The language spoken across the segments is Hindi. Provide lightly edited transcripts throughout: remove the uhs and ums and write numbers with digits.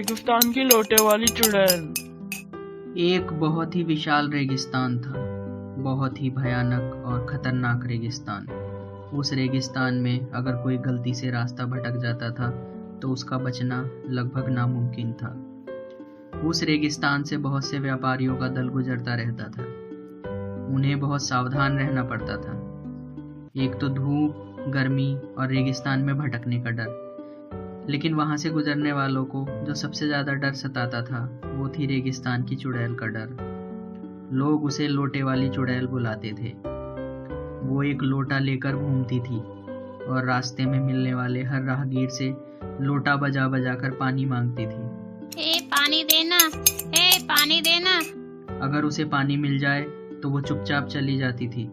रेगिस्तान की लौटे वाली चुड़ैल। एक बहुत ही विशाल रेगिस्तान था, बहुत ही भयानक और खतरनाक रेगिस्तान। उस रेगिस्तान में अगर कोई गलती से रास्ता भटक जाता था तो उसका बचना लगभग नामुमकिन था। उस रेगिस्तान से बहुत से व्यापारियों का दल गुजरता रहता था। उन्हें बहुत सावधान रहना पड़ता था। एक तो धूप, गर्मी और रेगिस्तान में भटकने का डर। लेकिन वहां से गुजरने वालों को जो सबसे ज्यादा डर सताता था वो थी रेगिस्तान की चुड़ैल का डर। लोग उसे लोटे वाली चुड़ैल बुलाते थे। वो एक लोटा लेकर घूमती थी और रास्ते में मिलने वाले हर राहगीर से लोटा बजा बजा कर पानी मांगती थी। पानी देना, पानी देना। अगर उसे पानी मिल जाए तो वो चुपचाप चली जाती थी,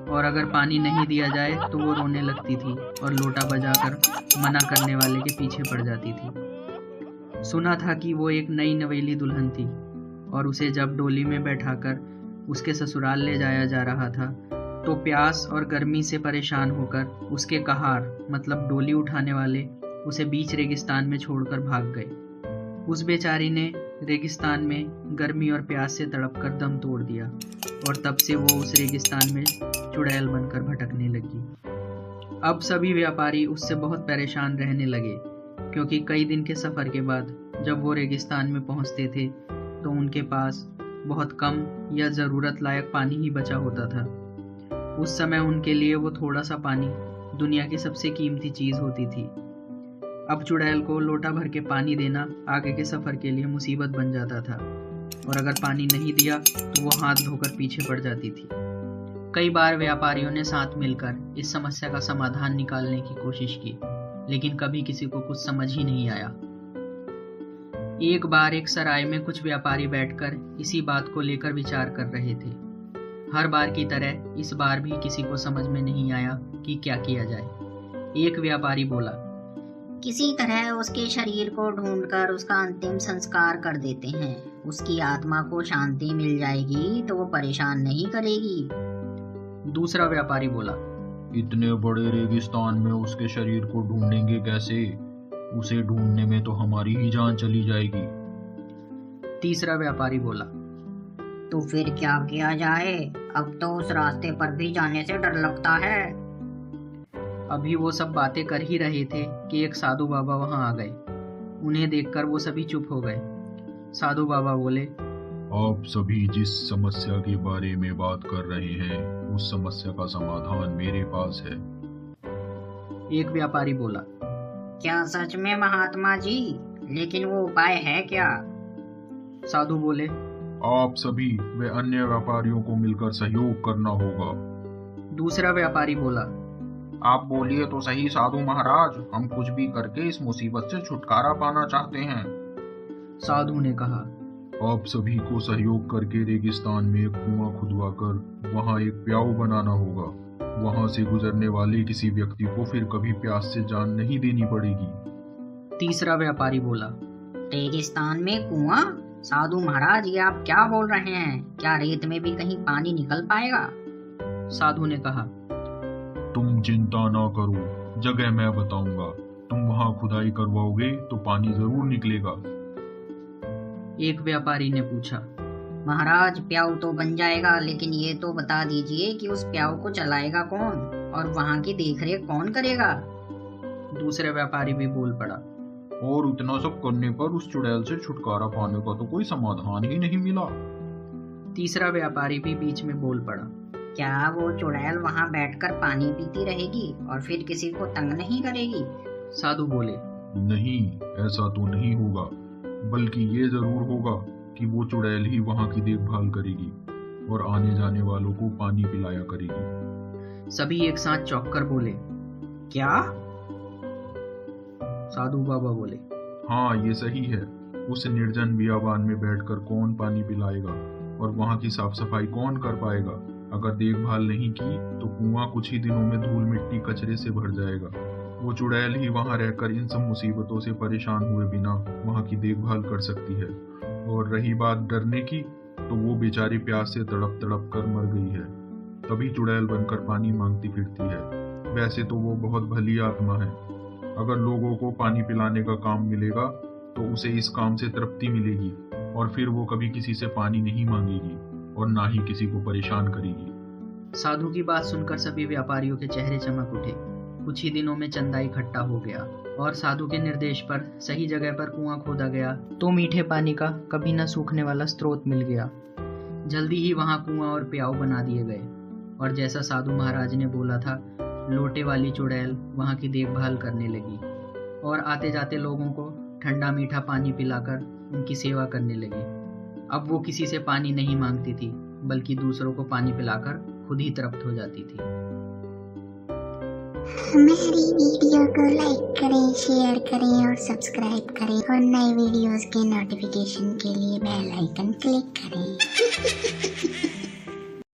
और अगर पानी नहीं दिया जाए तो वो रोने लगती थी और लोटा बजाकर मना करने वाले के पीछे पड़ जाती थी। सुना था कि वो एक नई नवेली दुल्हन थी और उसे जब डोली में बैठाकर उसके ससुराल ले जाया जा रहा था तो प्यास और गर्मी से परेशान होकर उसके कहार मतलब डोली उठाने वाले उसे बीच रेगिस्तान में छोड़कर भाग गए। उस बेचारी ने रेगिस्तान में गर्मी और प्यास से तड़पकर दम तोड़ दिया और तब से वो उस रेगिस्तान में चुड़ैल बनकर भटकने लगी। अब सभी व्यापारी उससे बहुत परेशान रहने लगे, क्योंकि कई दिन के सफर के बाद जब वो रेगिस्तान में पहुंचते थे तो उनके पास बहुत कम या जरूरत लायक पानी ही बचा होता था। उस समय उनके लिए वो थोड़ा सा पानी दुनिया की सबसे कीमती चीज होती थी। अब चुड़ैल को लोटा भर के पानी देना आगे के सफर के लिए मुसीबत बन जाता था, और अगर पानी नहीं दिया तो वो हाथ धोकर पीछे पड़ जाती थी। कई बार व्यापारियों ने साथ मिलकर इस समस्या का समाधान निकालने की कोशिश की, लेकिन कभी किसी को कुछ समझ ही नहीं आया। एक बार एक सराय में कुछ व्यापारी बैठकर इसी बात को लेकर विचार कर रहे थे। हर बार की तरह इस बार भी किसी को समझ में नहीं आया कि क्या किया जाए। एक व्यापारी बोला, किसी तरह उसके शरीर को ढूंढकर उसका अंतिम संस्कार कर देते हैं। उसकी आत्मा को शांति मिल जाएगी तो वो परेशान नहीं करेगी। दूसरा व्यापारी बोला, इतने बड़े रेगिस्तान में उसके शरीर को ढूंढेंगे कैसे? उसे ढूंढने में तो हमारी ही जान चली जाएगी। तीसरा व्यापारी बोला, तो फिर क्या किया जाए? अब तो उस रास्ते पर भी जाने से डर लगता है। अभी वो सब बातें कर ही रहे थे कि एक साधु बाबा वहां आ गए। उन्हें देखकर वो सभी चुप हो गए। साधु बाबा बोले, आप सभी जिस समस्या के बारे में बात कर रहे हैं उस समस्या का समाधान मेरे पास है। एक व्यापारी बोला, क्या सच में महात्मा जी? लेकिन वो उपाय है क्या? साधु बोले, आप सभी व अन्य व्यापारियों को मिलकर सहयोग करना होगा। दूसरा व्यापारी बोला, आप बोलिए तो सही साधु महाराज, हम कुछ भी करके इस मुसीबत से छुटकारा पाना चाहते हैं। साधु ने कहा, आप सभी को सहयोग करके रेगिस्तान में एक कुआं खुदवाकर वहां एक प्याऊ बनाना होगा। वहां से गुजरने वाले किसी व्यक्ति को फिर कभी प्यास से जान नहीं देनी पड़ेगी। तीसरा व्यापारी बोला, रेगिस्तान में कुआं? साधु महाराज, ये आप क्या बोल रहे हैं? क्या रेत में भी कहीं पानी निकल पाएगा? साधु ने कहा, तुम चिंता ना करो, जगह मैं बताऊंगा। तुम वहां खुदाई करवाओगे तो पानी जरूर निकलेगा। एक व्यापारी ने पूछा, महाराज, प्याऊ तो बन जाएगा, लेकिन ये तो बता दीजिए कि उस प्याऊ को चलाएगा कौन और वहां की देखरेख कौन करेगा? दूसरे व्यापारी भी बोल पड़ा, और इतना सब करने पर उस चुड़ैल से छुटकारा पाने का तो कोई समाधान ही नहीं मिला। तीसरा व्यापारी भी बीच में बोल पड़ा, क्या वो चुड़ैल वहां बैठकर पानी पीती रहेगी और फिर किसी को तंग नहीं करेगी? साधु बोले, नहीं, ऐसा तो नहीं होगा, बल्कि ये जरूर होगा कि वो चुड़ैल ही वहां की देखभाल करेगी और आने जाने वालों को पानी पिलाया करेगी। सभी एक साथ चौंक कर बोले, क्या? साधु बाबा बोले, हाँ, ये सही है। उस निर्जन बियाबान में बैठकर कौन पानी पिलाएगा और वहां की साफ सफाई कौन कर पाएगा? अगर देखभाल नहीं की तो कुआं कुछ ही दिनों में धूल मिट्टी कचरे से भर जाएगा। वो चुड़ैल ही वहां रहकर इन सब मुसीबतों से परेशान हुए बिना वहां की देखभाल कर सकती है। और रही बात डरने की, तो वो बेचारी प्यास से तड़प तड़प कर मर गई है, तभी चुड़ैल बनकर पानी मांगती फिरती है। वैसे तो वो बहुत भली आत्मा है। अगर लोगों को पानी पिलाने का काम मिलेगा तो उसे इस काम से तृप्ति मिलेगी और फिर वो कभी किसी से पानी नहीं मांगेगी और ना ही किसी को परेशान करेगी। साधु की बात सुनकर सभी व्यापारियों के चेहरे चमक उठे। कुछ ही दिनों में चंदा इकट्ठा हो गया और साधु के निर्देश पर सही जगह पर कुआं खोदा गया तो मीठे पानी का कभी न सूखने वाला स्रोत मिल गया। जल्दी ही वहां कुआं और प्याऊ बना दिए गए और जैसा साधु महाराज ने बोला था, लोटे वाली चुड़ैल वहां की देखभाल करने लगी और आते जाते लोगों को ठंडा मीठा पानी पिलाकर उनकी सेवा करने लगी। अब वो किसी से पानी नहीं मांगती थी, बल्कि दूसरों को पानी पिलाकर खुद ही तृप्त हो जाती थी। हमारी वीडियो को लाइक करें, शेयर करें और सब्सक्राइब करें और नए वीडियोस के नोटिफिकेशन के लिए बेल आइकन क्लिक करें।